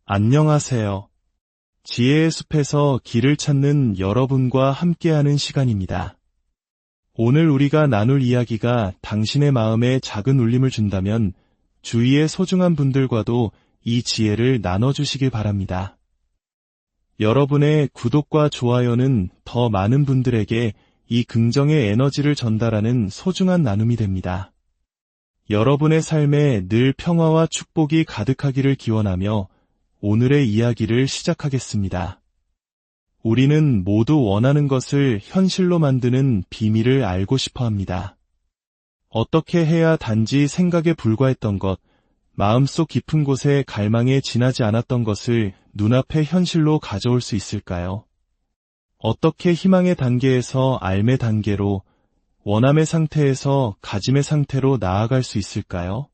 안녕하세요. 지혜의 숲에서 길을 찾는 여러분과 함께하는 시간입니다. 오늘 우리가 나눌 이야기가 당신의 마음에 작은 울림을 준다면 주위의 소중한 분들과도 이 지혜를 나눠주시길 바랍니다. 여러분의 구독과 좋아요는 더 많은 분들에게 이 긍정의 에너지를 전달하는 소중한 나눔이 됩니다. 여러분의 삶에 늘 평화와 축복이 가득하기를 기원하며 오늘의 이야기를 시작하겠습니다. 우리는 모두 원하는 것을 현실로 만드는 비밀을 알고 싶어 합니다. 어떻게 해야 단지 생각에 불과했던 것, 마음속 깊은 곳에 갈망에 지나지 않았던 것을 눈앞에 현실로 가져올 수 있을까요? 어떻게 희망의 단계에서 알매 단계로, 원함의 상태에서 가짐의 상태로 나아갈 수 있을까요?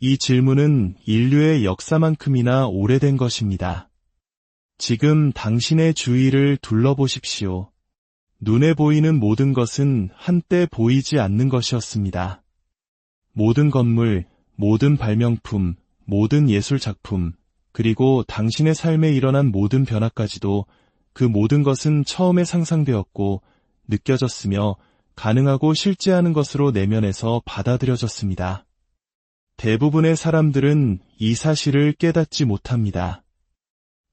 이 질문은 인류의 역사만큼이나 오래된 것입니다. 지금 당신의 주위를 둘러보십시오. 눈에 보이는 모든 것은 한때 보이지 않는 것이었습니다. 모든 건물, 모든 발명품, 모든 예술작품, 그리고 당신의 삶에 일어난 모든 변화까지도 그 모든 것은 처음에 상상되었고 느껴졌으며 가능하고 실제하는 것으로 내면에서 받아들여졌습니다. 대부분의 사람들은 이 사실을 깨닫지 못합니다.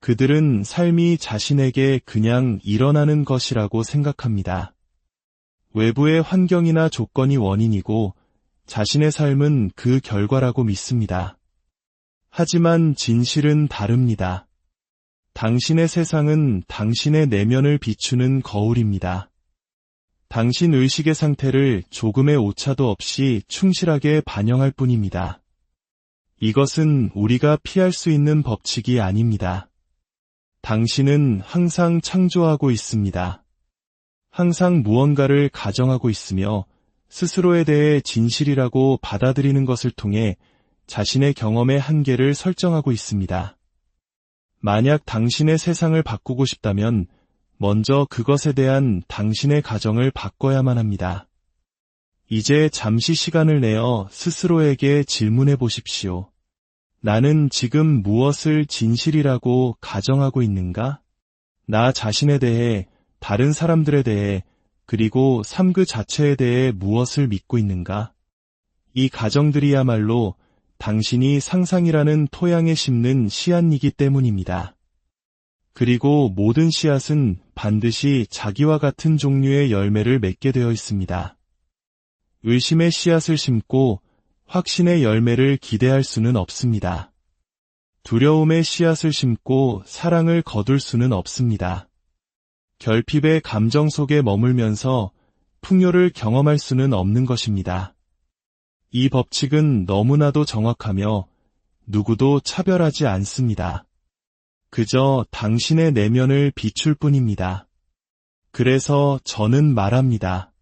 그들은 삶이 자신에게 그냥 일어나는 것이라고 생각합니다. 외부의 환경이나 조건이 원인이고 자신의 삶은 그 결과라고 믿습니다. 하지만 진실은 다릅니다. 당신의 세상은 당신의 내면을 비추는 거울입니다. 당신 의식의 상태를 조금의 오차도 없이 충실하게 반영할 뿐입니다. 이것은 우리가 피할 수 있는 법칙이 아닙니다. 당신은 항상 창조하고 있습니다. 항상 무언가를 가정하고 있으며 스스로에 대해 진실이라고 받아들이는 것을 통해 자신의 경험의 한계를 설정하고 있습니다. 만약 당신의 세상을 바꾸고 싶다면 먼저 그것에 대한 당신의 가정을 바꿔야만 합니다. 이제 잠시 시간을 내어 스스로에게 질문해 보십시오. 나는 지금 무엇을 진실이라고 가정하고 있는가? 나 자신에 대해, 다른 사람들에 대해, 그리고 삶 그 자체에 대해 무엇을 믿고 있는가? 이 가정들이야말로 당신이 상상이라는 토양에 심는 씨앗이기 때문입니다. 그리고 모든 씨앗은 반드시 자기와 같은 종류의 열매를 맺게 되어 있습니다. 의심의 씨앗을 심고 확신의 열매를 기대할 수는 없습니다. 두려움의 씨앗을 심고 사랑을 거둘 수는 없습니다. 결핍의 감정 속에 머물면서 풍요를 경험할 수는 없는 것입니다. 이 법칙은 너무나도 정확하며 누구도 차별하지 않습니다. 그저 당신의 내면을 비출 뿐입니다. 그래서 저는 말합니다.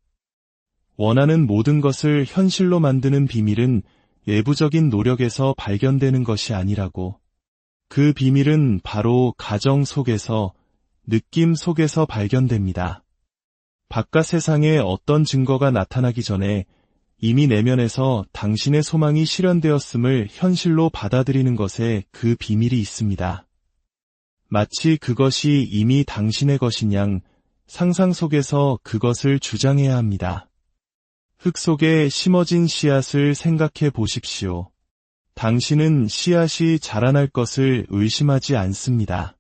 원하는 모든 것을 현실로 만드는 비밀은 외부적인 노력에서 발견되는 것이 아니라고. 그 비밀은 바로 가정 속에서, 느낌 속에서 발견됩니다. 바깥 세상에 어떤 증거가 나타나기 전에 이미 내면에서 당신의 소망이 실현되었음을 현실로 받아들이는 것에 그 비밀이 있습니다. 마치 그것이 이미 당신의 것인 양 상상 속에서 그것을 주장해야 합니다. 흙 속에 심어진 씨앗을 생각해 보십시오. 당신은 씨앗이 자라날 것을 의심하지 않습니다.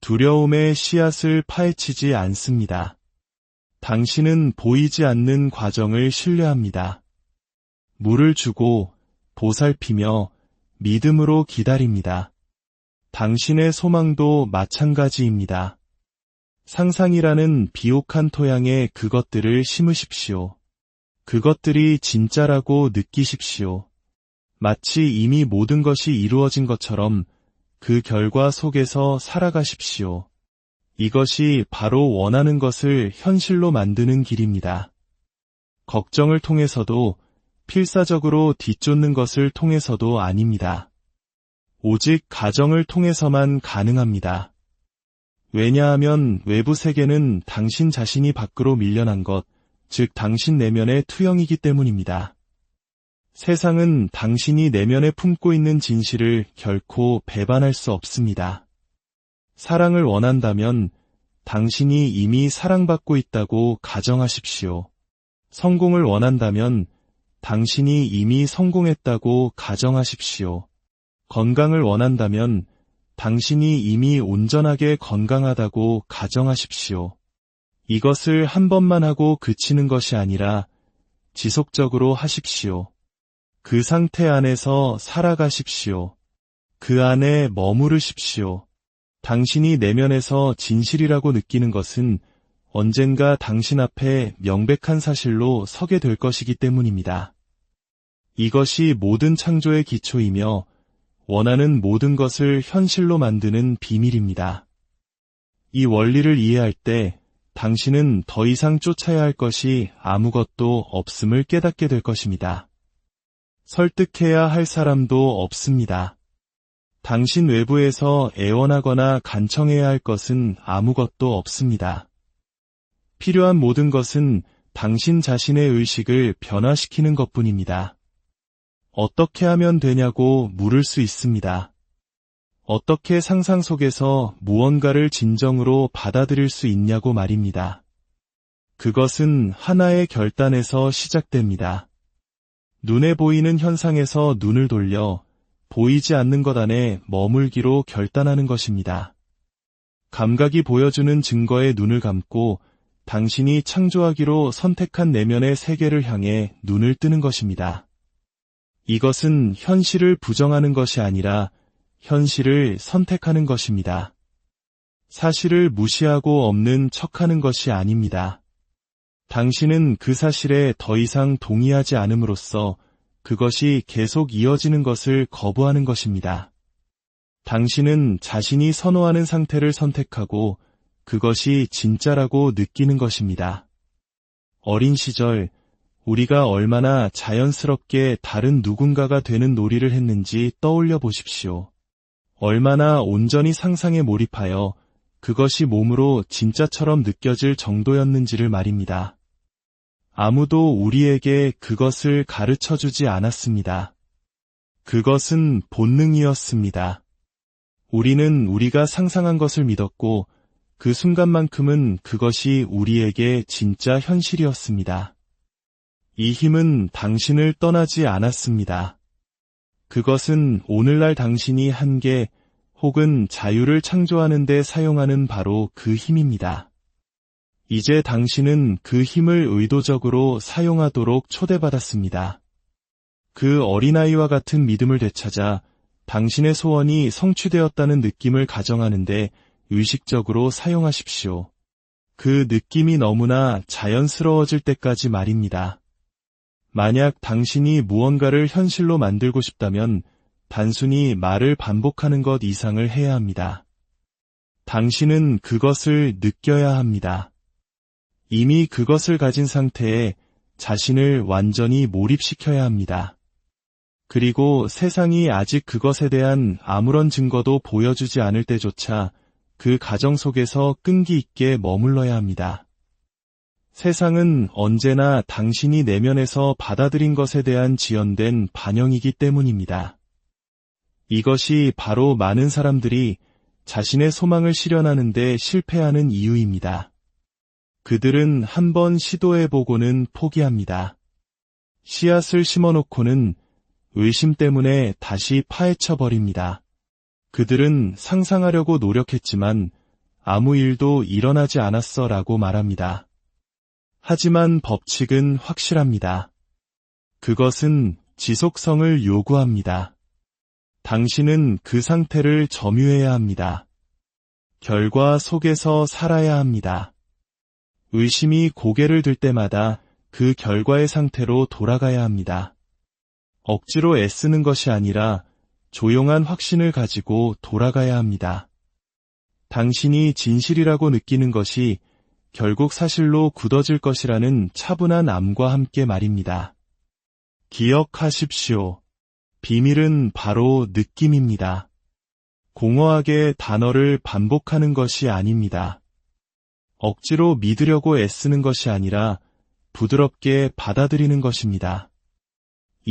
두려움의 씨앗을 파헤치지 않습니다. 당신은 보이지 않는 과정을 신뢰합니다. 물을 주고 보살피며 믿음으로 기다립니다. 당신의 소망도 마찬가지입니다. 상상이라는 비옥한 토양에 그것들을 심으십시오. 그것들이 진짜라고 느끼십시오. 마치 이미 모든 것이 이루어진 것처럼 그 결과 속에서 살아가십시오. 이것이 바로 원하는 것을 현실로 만드는 길입니다. 걱정을 통해서도, 필사적으로 뒤쫓는 것을 통해서도 아닙니다. 오직 가정을 통해서만 가능합니다. 왜냐하면 외부 세계는 당신 자신이 밖으로 밀려난 것, 즉 당신 내면의 투영이기 때문입니다. 세상은 당신이 내면에 품고 있는 진실을 결코 배반할 수 없습니다. 사랑을 원한다면 당신이 이미 사랑받고 있다고 가정하십시오. 성공을 원한다면 당신이 이미 성공했다고 가정하십시오. 건강을 원한다면 당신이 이미 온전하게 건강하다고 가정하십시오. 이것을 한 번만 하고 그치는 것이 아니라 지속적으로 하십시오. 그 상태 안에서 살아가십시오. 그 안에 머무르십시오. 당신이 내면에서 진실이라고 느끼는 것은 언젠가 당신 앞에 명백한 사실로 서게 될 것이기 때문입니다. 이것이 모든 창조의 기초이며 원하는 모든 것을 현실로 만드는 비밀입니다. 이 원리를 이해할 때 당신은 더 이상 쫓아야 할 것이 아무것도 없음을 깨닫게 될 것입니다. 설득해야 할 사람도 없습니다. 당신 외부에서 애원하거나 간청해야 할 것은 아무것도 없습니다. 필요한 모든 것은 당신 자신의 의식을 변화시키는 것뿐입니다. 어떻게 하면 되냐고 물을 수 있습니다. 어떻게 상상 속에서 무언가를 진정으로 받아들일 수 있냐고 말입니다. 그것은 하나의 결단에서 시작됩니다. 눈에 보이는 현상에서 눈을 돌려 보이지 않는 것 안에 머물기로 결단하는 것입니다. 감각이 보여주는 증거에 눈을 감고 당신이 창조하기로 선택한 내면의 세계를 향해 눈을 뜨는 것입니다. 이것은 현실을 부정하는 것이 아니라 현실을 선택하는 것입니다. 사실을 무시하고 없는 척하는 것이 아닙니다. 당신은 그 사실에 더 이상 동의하지 않음으로써 그것이 계속 이어지는 것을 거부하는 것입니다. 당신은 자신이 선호하는 상태를 선택하고 그것이 진짜라고 느끼는 것입니다. 어린 시절 우리가 얼마나 자연스럽게 다른 누군가가 되는 놀이를 했는지 떠올려 보십시오. 얼마나 온전히 상상에 몰입하여 그것이 몸으로 진짜처럼 느껴질 정도였는지를 말입니다. 아무도 우리에게 그것을 가르쳐주지 않았습니다. 그것은 본능이었습니다. 우리는 우리가 상상한 것을 믿었고 그 순간만큼은 그것이 우리에게 진짜 현실이었습니다. 이 힘은 당신을 떠나지 않았습니다. 그것은 오늘날 당신이 한계 혹은 자유를 창조하는 데 사용하는 바로 그 힘입니다. 이제 당신은 그 힘을 의도적으로 사용하도록 초대받았습니다. 그 어린아이와 같은 믿음을 되찾아 당신의 소원이 성취되었다는 느낌을 가정하는데 의식적으로 사용하십시오. 그 느낌이 너무나 자연스러워질 때까지 말입니다. 만약 당신이 무언가를 현실로 만들고 싶다면 단순히 말을 반복하는 것 이상을 해야 합니다. 당신은 그것을 느껴야 합니다. 이미 그것을 가진 상태에 자신을 완전히 몰입시켜야 합니다. 그리고 세상이 아직 그것에 대한 아무런 증거도 보여주지 않을 때조차 그 가정 속에서 끈기 있게 머물러야 합니다. 세상은 언제나 당신이 내면에서 받아들인 것에 대한 지연된 반영이기 때문입니다. 이것이 바로 많은 사람들이 자신의 소망을 실현하는 데 실패하는 이유입니다. 그들은 한번 시도해보고는 포기합니다. 씨앗을 심어놓고는 의심 때문에 다시 파헤쳐버립니다. 그들은 상상하려고 노력했지만 아무 일도 일어나지 않았어 라고 말합니다. 하지만 법칙은 확실합니다. 그것은 지속성을 요구합니다. 당신은 그 상태를 점유해야 합니다. 결과 속에서 살아야 합니다. 의심이 고개를 들 때마다 그 결과의 상태로 돌아가야 합니다. 억지로 애쓰는 것이 아니라 조용한 확신을 가지고 돌아가야 합니다. 당신이 진실이라고 느끼는 것이 결국 사실로 굳어질 것이라는 차분한 암과 함께 말입니다. 기억하십시오. 비밀은 바로 느낌입니다. 공허하게 단어를 반복하는 것이 아닙니다. 억지로 믿으려고 애쓰는 것이 아니라 부드럽게 받아들이는 것입니다.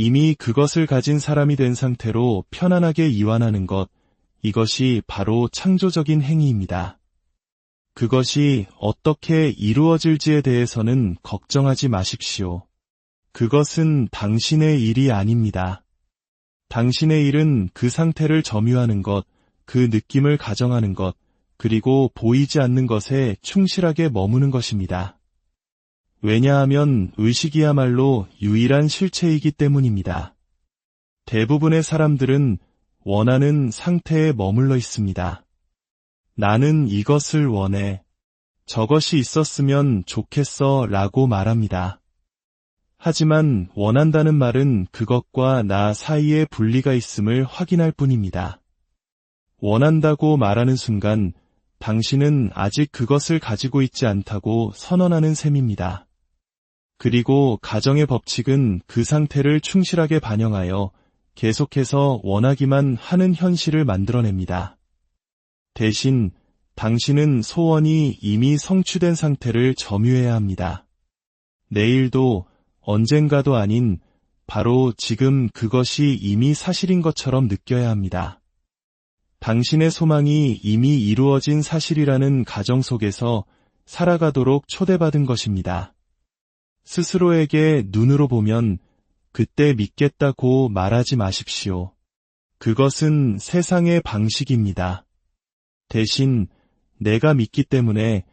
이미 그것을 가진 사람이 된 상태로 편안하게 이완하는 것, 이것이 바로 창조적인 행위입니다. 그것이 어떻게 이루어질지에 대해서는 걱정하지 마십시오. 그것은 당신의 일이 아닙니다. 당신의 일은 그 상태를 점유하는 것, 그 느낌을 가정하는 것, 그리고 보이지 않는 것에 충실하게 머무는 것입니다. 왜냐하면 의식이야말로 유일한 실체이기 때문입니다. 대부분의 사람들은 원하는 상태에 머물러 있습니다. 나는 이것을 원해. 저것이 있었으면 좋겠어 라고 말합니다. 하지만 원한다는 말은 그것과 나 사이에 분리가 있음을 확인할 뿐입니다. 원한다고 말하는 순간 당신은 아직 그것을 가지고 있지 않다고 선언하는 셈입니다. 그리고 가정의 법칙은 그 상태를 충실하게 반영하여 계속해서 원하기만 하는 현실을 만들어냅니다. 대신 당신은 소원이 이미 성취된 상태를 점유해야 합니다. 내일도 언젠가도 아닌 바로 지금 그것이 이미 사실인 것처럼 느껴야 합니다. 당신의 소망이 이미 이루어진 사실이라는 가정 속에서 살아가도록 초대받은 것입니다. 스스로에게 눈으로 보면 그때 믿겠다고 말하지 마십시오. 그것은 세상의 방식입니다. 대신 내가 믿기 때문에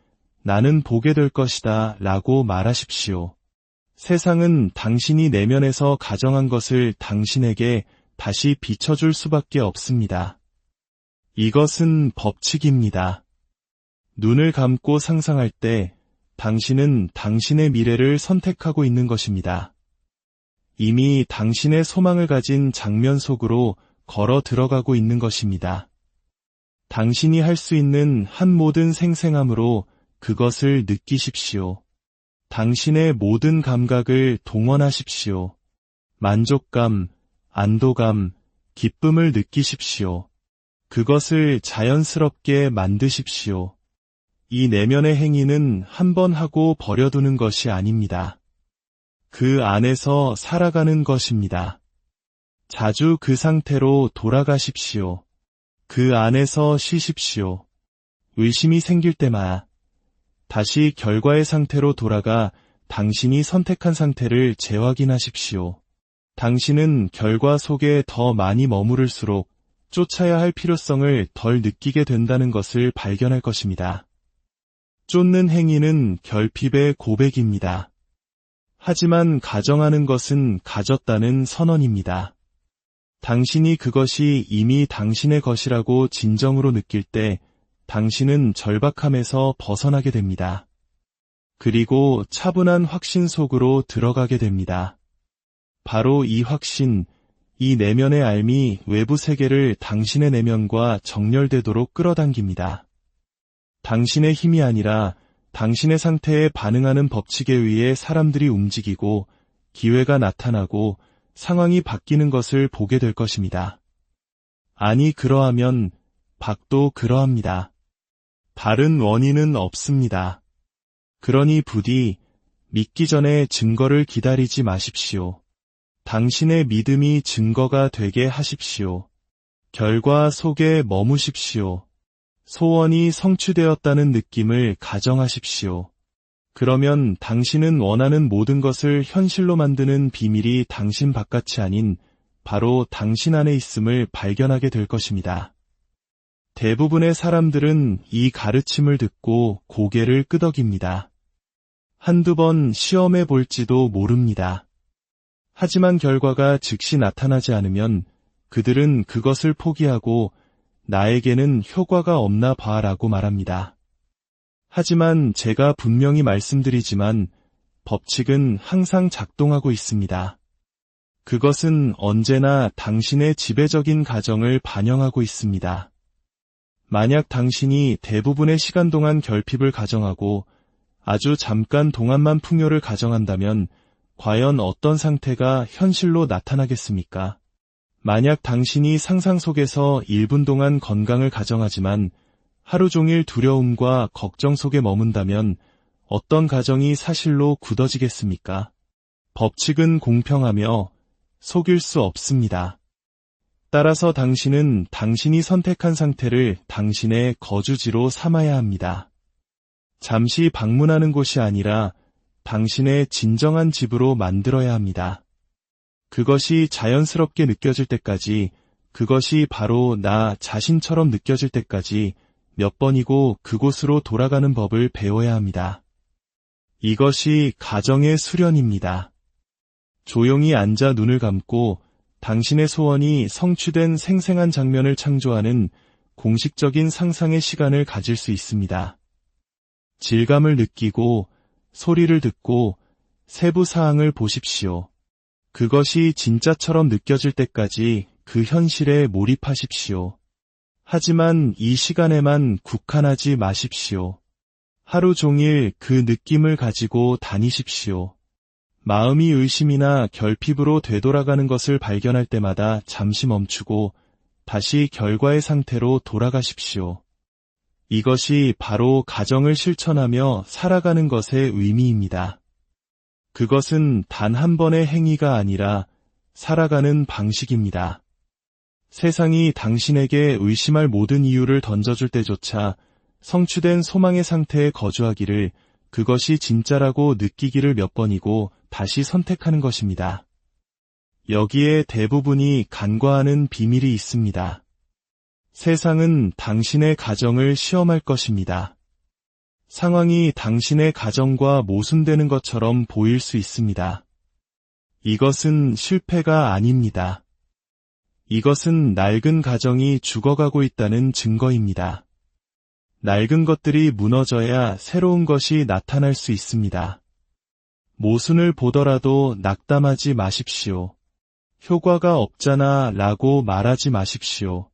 나는 보게 될 것이다 라고 말하십시오. 세상은 당신이 내면에서 가정한 것을 당신에게 다시 비춰줄 수밖에 없습니다. 이것은 법칙입니다. 눈을 감고 상상할 때 당신은 당신의 미래를 선택하고 있는 것입니다. 이미 당신의 소망을 가진 장면 속으로 걸어 들어가고 있는 것입니다. 당신이 할 수 있는 한 모든 생생함으로 그것을 느끼십시오. 당신의 모든 감각을 동원하십시오. 만족감, 안도감, 기쁨을 느끼십시오. 그것을 자연스럽게 만드십시오. 이 내면의 행위는 한 번 하고 버려두는 것이 아닙니다. 그 안에서 살아가는 것입니다. 자주 그 상태로 돌아가십시오. 그 안에서 쉬십시오. 의심이 생길 때마다 다시 결과의 상태로 돌아가 당신이 선택한 상태를 재확인하십시오. 당신은 결과 속에 더 많이 머무를수록 쫓아야 할 필요성을 덜 느끼게 된다는 것을 발견할 것입니다. 쫓는 행위는 결핍의 고백입니다. 하지만 가정하는 것은 가졌다는 선언입니다. 당신이 그것이 이미 당신의 것이라고 진정으로 느낄 때 당신은 절박함에서 벗어나게 됩니다. 그리고 차분한 확신 속으로 들어가게 됩니다. 바로 이 확신, 이 내면의 알미 외부 세계를 당신의 내면과 정렬되도록 끌어당깁니다. 당신의 힘이 아니라 당신의 상태에 반응하는 법칙에 의해 사람들이 움직이고 기회가 나타나고 상황이 바뀌는 것을 보게 될 것입니다. 아니 그러하면 박도 그러합니다. 다른 원인은 없습니다. 그러니 부디 믿기 전에 증거를 기다리지 마십시오. 당신의 믿음이 증거가 되게 하십시오. 결과 속에 머무십시오. 소원이 성취되었다는 느낌을 가정하십시오. 그러면 당신은 원하는 모든 것을 현실로 만드는 비밀이 당신 바깥이 아닌 바로 당신 안에 있음을 발견하게 될 것입니다. 대부분의 사람들은 이 가르침을 듣고 고개를 끄덕입니다. 한두 번 시험해 볼지도 모릅니다. 하지만 결과가 즉시 나타나지 않으면 그들은 그것을 포기하고 나에게는 효과가 없나 봐라고 말합니다. 하지만 제가 분명히 말씀드리지만 법칙은 항상 작동하고 있습니다. 그것은 언제나 당신의 지배적인 가정을 반영하고 있습니다. 만약 당신이 대부분의 시간 동안 결핍을 가정하고 아주 잠깐 동안만 풍요를 가정한다면 과연 어떤 상태가 현실로 나타나겠습니까? 만약 당신이 상상 속에서 1분 동안 건강을 가정하지만 하루 종일 두려움과 걱정 속에 머문다면 어떤 가정이 사실로 굳어지겠습니까? 법칙은 공평하며 속일 수 없습니다. 따라서 당신은 당신이 선택한 상태를 당신의 거주지로 삼아야 합니다. 잠시 방문하는 곳이 아니라 당신의 진정한 집으로 만들어야 합니다. 그것이 자연스럽게 느껴질 때까지, 그것이 바로 나 자신처럼 느껴질 때까지 몇 번이고 그곳으로 돌아가는 법을 배워야 합니다. 이것이 가정의 수련입니다. 조용히 앉아 눈을 감고 당신의 소원이 성취된 생생한 장면을 창조하는 공식적인 상상의 시간을 가질 수 있습니다. 질감을 느끼고 소리를 듣고 세부 사항을 보십시오. 그것이 진짜처럼 느껴질 때까지 그 현실에 몰입하십시오. 하지만 이 시간에만 국한하지 마십시오. 하루 종일 그 느낌을 가지고 다니십시오. 마음이 의심이나 결핍으로 되돌아가는 것을 발견할 때마다 잠시 멈추고 다시 결과의 상태로 돌아가십시오. 이것이 바로 가정을 실천하며 살아가는 것의 의미입니다. 그것은 단 한 번의 행위가 아니라 살아가는 방식입니다. 세상이 당신에게 의심할 모든 이유를 던져줄 때조차 성취된 소망의 상태에 거주하기를, 그것이 진짜라고 느끼기를 몇 번이고 다시 선택하는 것입니다. 여기에 대부분이 간과하는 비밀이 있습니다. 세상은 당신의 가정을 시험할 것입니다. 상황이 당신의 가정과 모순되는 것처럼 보일 수 있습니다. 이것은 실패가 아닙니다. 이것은 낡은 가정이 죽어가고 있다는 증거입니다. 낡은 것들이 무너져야 새로운 것이 나타날 수 있습니다. 모순을 보더라도 낙담하지 마십시오. 효과가 없잖아 라고 말하지 마십시오.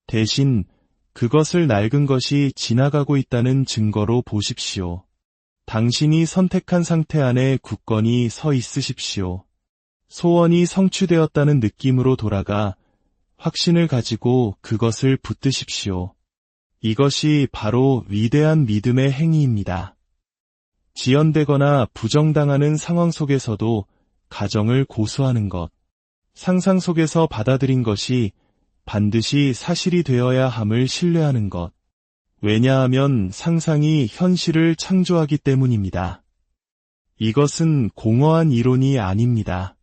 대신 그것을 낡은 것이 지나가고 있다는 증거로 보십시오. 당신이 선택한 상태 안에 굳건히 서 있으십시오. 소원이 성취되었다는 느낌으로 돌아가 확신을 가지고 그것을 붙드십시오. 이것이 바로 위대한 믿음의 행위입니다. 지연되거나 부정당하는 상황 속에서도 가정을 고수하는 것, 상상 속에서 받아들인 것이 반드시 사실이 되어야 함을 신뢰하는 것. 왜냐하면 상상이 현실을 창조하기 때문입니다. 이것은 공허한 이론이 아닙니다.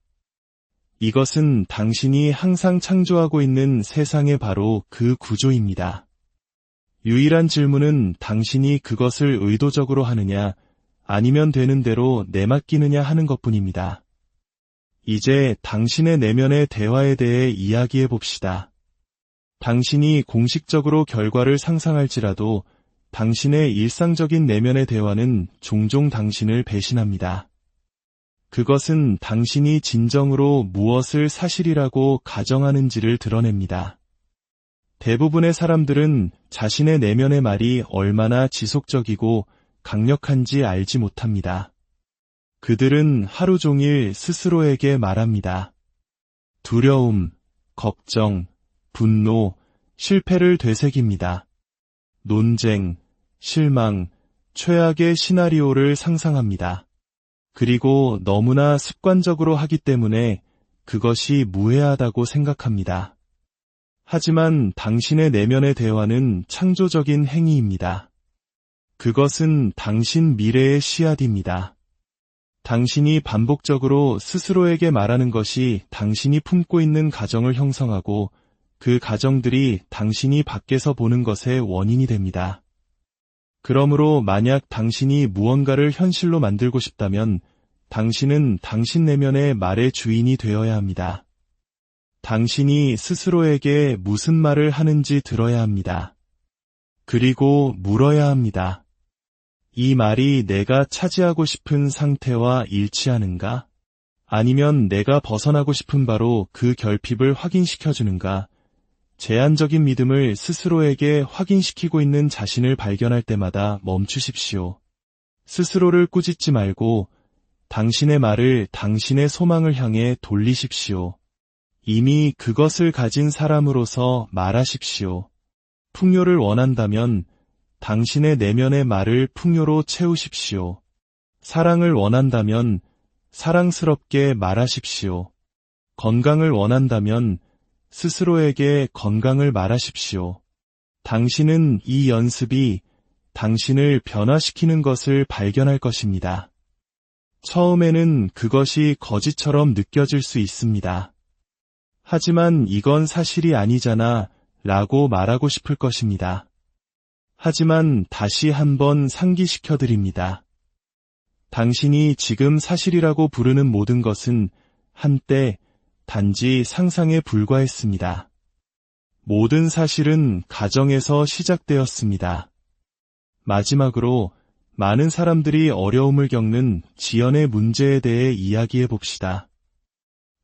이것은 당신이 항상 창조하고 있는 세상의 바로 그 구조입니다. 유일한 질문은 당신이 그것을 의도적으로 하느냐, 아니면 되는 대로 내맡기느냐 하는 것뿐입니다. 이제 당신의 내면의 대화에 대해 이야기해 봅시다. 당신이 공식적으로 결과를 상상할지라도 당신의 일상적인 내면의 대화는 종종 당신을 배신합니다. 그것은 당신이 진정으로 무엇을 사실이라고 가정하는지를 드러냅니다. 대부분의 사람들은 자신의 내면의 말이 얼마나 지속적이고 강력한지 알지 못합니다. 그들은 하루 종일 스스로에게 말합니다. 두려움, 걱정, 분노, 실패를 되새깁니다. 논쟁, 실망, 최악의 시나리오를 상상합니다. 그리고 너무나 습관적으로 하기 때문에 그것이 무해하다고 생각합니다. 하지만 당신의 내면의 대화는 창조적인 행위입니다. 그것은 당신 미래의 씨앗입니다. 당신이 반복적으로 스스로에게 말하는 것이 당신이 품고 있는 가정을 형성하고 그 가정들이 당신이 밖에서 보는 것의 원인이 됩니다. 그러므로 만약 당신이 무언가를 현실로 만들고 싶다면 당신은 당신 내면의 말의 주인이 되어야 합니다. 당신이 스스로에게 무슨 말을 하는지 들어야 합니다. 그리고 물어야 합니다. 이 말이 내가 차지하고 싶은 상태와 일치하는가? 아니면 내가 벗어나고 싶은 바로 그 결핍을 확인시켜주는가? 제한적인 믿음을 스스로에게 확인시키고 있는 자신을 발견할 때마다 멈추십시오. 스스로를 꾸짖지 말고 당신의 말을 당신의 소망을 향해 돌리십시오. 이미 그것을 가진 사람으로서 말하십시오. 풍요를 원한다면 당신의 내면의 말을 풍요로 채우십시오. 사랑을 원한다면 사랑스럽게 말하십시오. 건강을 원한다면 스스로에게 건강을 말하십시오. 당신은 이 연습이 당신을 변화시키는 것을 발견할 것입니다. 처음에는 그것이 거짓처럼 느껴질 수 있습니다. 하지만 이건 사실이 아니잖아 라고 말하고 싶을 것입니다. 하지만 다시 한번 상기시켜 드립니다. 당신이 지금 사실이라고 부르는 모든 것은 한때 단지 상상에 불과했습니다. 모든 사실은 가정에서 시작되었습니다. 마지막으로 많은 사람들이 어려움을 겪는 지연의 문제에 대해 이야기해 봅시다.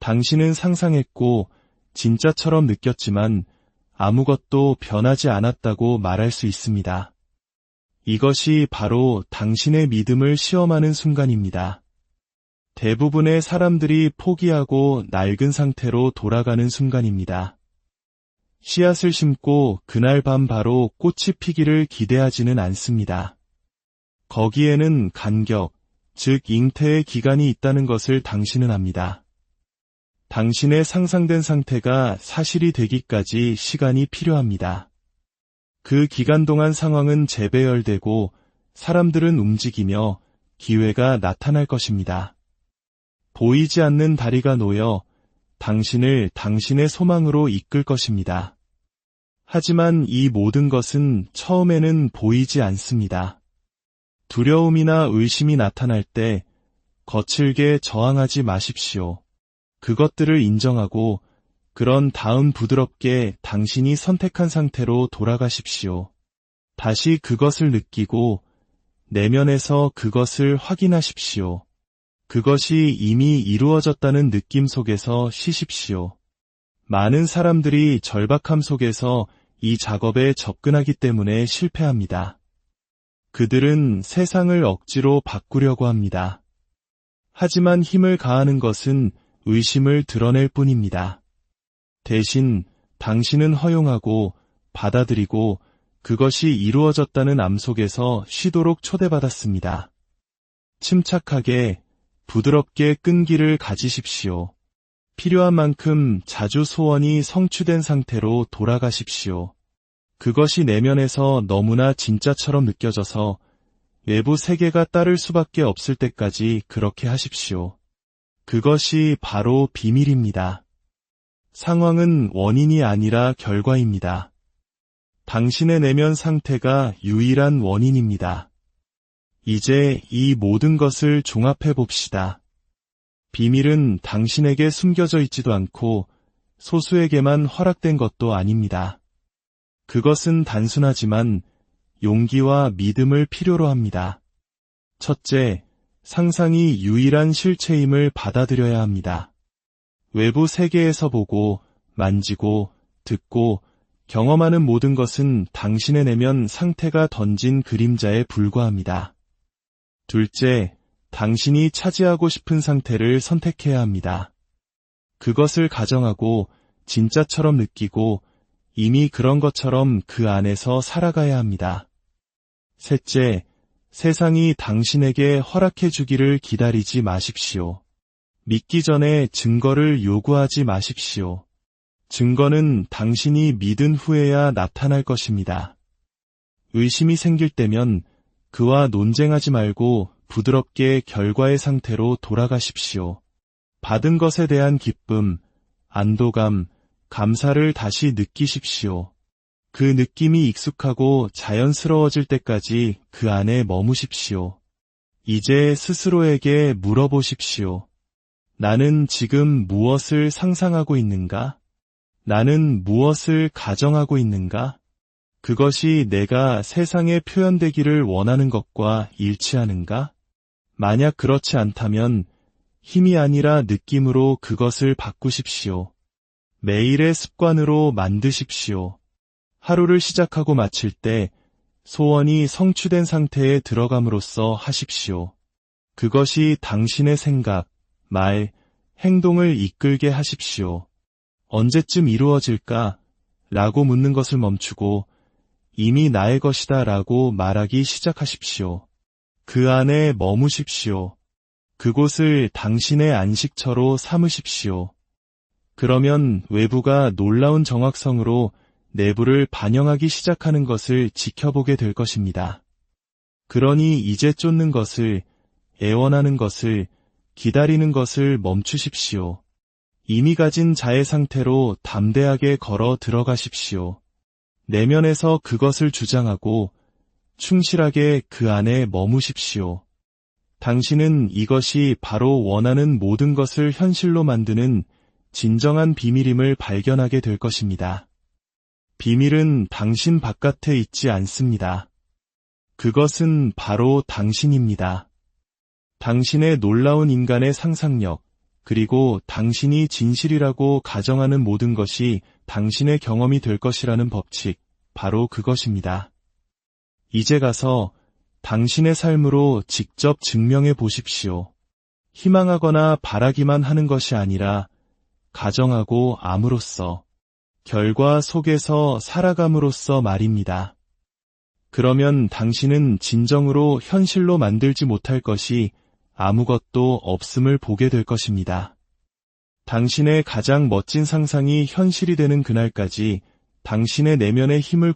당신은 상상했고 진짜처럼 느꼈지만 아무것도 변하지 않았다고 말할 수 있습니다. 이것이 바로 당신의 믿음을 시험하는 순간입니다. 대부분의 사람들이 포기하고 낡은 상태로 돌아가는 순간입니다. 씨앗을 심고 그날 밤 바로 꽃이 피기를 기대하지는 않습니다. 거기에는 간격, 즉 잉태의 기간이 있다는 것을 당신은 압니다. 당신의 상상된 상태가 사실이 되기까지 시간이 필요합니다. 그 기간 동안 상황은 재배열되고 사람들은 움직이며 기회가 나타날 것입니다. 보이지 않는 다리가 놓여 당신을 당신의 소망으로 이끌 것입니다. 하지만 이 모든 것은 처음에는 보이지 않습니다. 두려움이나 의심이 나타날 때 거칠게 저항하지 마십시오. 그것들을 인정하고 그런 다음 부드럽게 당신이 선택한 상태로 돌아가십시오. 다시 그것을 느끼고 내면에서 그것을 확인하십시오. 그것이 이미 이루어졌다는 느낌 속에서 쉬십시오. 많은 사람들이 절박함 속에서 이 작업에 접근하기 때문에 실패합니다. 그들은 세상을 억지로 바꾸려고 합니다. 하지만 힘을 가하는 것은 의심을 드러낼 뿐입니다. 대신 당신은 허용하고 받아들이고 그것이 이루어졌다는 암 속에서 쉬도록 초대받았습니다. 침착하게, 부드럽게 끈기를 가지십시오. 필요한 만큼 자주 소원이 성취된 상태로 돌아가십시오. 그것이 내면에서 너무나 진짜처럼 느껴져서 외부 세계가 따를 수밖에 없을 때까지 그렇게 하십시오. 그것이 바로 비밀입니다. 상황은 원인이 아니라 결과입니다. 당신의 내면 상태가 유일한 원인입니다. 이제 이 모든 것을 종합해 봅시다. 비밀은 당신에게 숨겨져 있지도 않고 소수에게만 허락된 것도 아닙니다. 그것은 단순하지만 용기와 믿음을 필요로 합니다. 첫째, 상상이 유일한 실체임을 받아들여야 합니다. 외부 세계에서 보고, 만지고, 듣고, 경험하는 모든 것은 당신의 내면 상태가 던진 그림자에 불과합니다. 둘째, 당신이 차지하고 싶은 상태를 선택해야 합니다. 그것을 가정하고 진짜처럼 느끼고 이미 그런 것처럼 그 안에서 살아가야 합니다. 셋째, 세상이 당신에게 허락해 주기를 기다리지 마십시오. 믿기 전에 증거를 요구하지 마십시오. 증거는 당신이 믿은 후에야 나타날 것입니다. 의심이 생길 때면 그와 논쟁하지 말고 부드럽게 결과의 상태로 돌아가십시오. 받은 것에 대한 기쁨, 안도감, 감사를 다시 느끼십시오. 그 느낌이 익숙하고 자연스러워질 때까지 그 안에 머무십시오. 이제 스스로에게 물어보십시오. 나는 지금 무엇을 상상하고 있는가? 나는 무엇을 가정하고 있는가? 그것이 내가 세상에 표현되기를 원하는 것과 일치하는가? 만약 그렇지 않다면 힘이 아니라 느낌으로 그것을 바꾸십시오. 매일의 습관으로 만드십시오. 하루를 시작하고 마칠 때 소원이 성취된 상태에 들어감으로써 하십시오. 그것이 당신의 생각, 말, 행동을 이끌게 하십시오. 언제쯤 이루어질까? 라고 묻는 것을 멈추고 이미 나의 것이다 라고 말하기 시작하십시오. 그 안에 머무십시오. 그곳을 당신의 안식처로 삼으십시오. 그러면 외부가 놀라운 정확성으로 내부를 반영하기 시작하는 것을 지켜보게 될 것입니다. 그러니 이제 쫓는 것을, 애원하는 것을, 기다리는 것을 멈추십시오. 이미 가진 자의 상태로 담대하게 걸어 들어가십시오. 내면에서 그것을 주장하고 충실하게 그 안에 머무십시오. 당신은 이것이 바로 원하는 모든 것을 현실로 만드는 진정한 비밀임을 발견하게 될 것입니다. 비밀은 당신 바깥에 있지 않습니다. 그것은 바로 당신입니다. 당신의 놀라운 인간의 상상력, 그리고 당신이 진실이라고 가정하는 모든 것이 당신의 경험이 될 것이라는 법칙, 바로 그것입니다. 이제 가서 당신의 삶으로 직접 증명해 보십시오. 희망하거나 바라기만 하는 것이 아니라 가정하고 암으로써, 결과 속에서 살아감으로써 말입니다. 그러면 당신은 진정으로 현실로 만들지 못할 것이 아무것도 없음을 보게 될 것입니다. 당신의 가장 멋진 상상이 현실이 되는 그날까지 당신의 내면의 힘을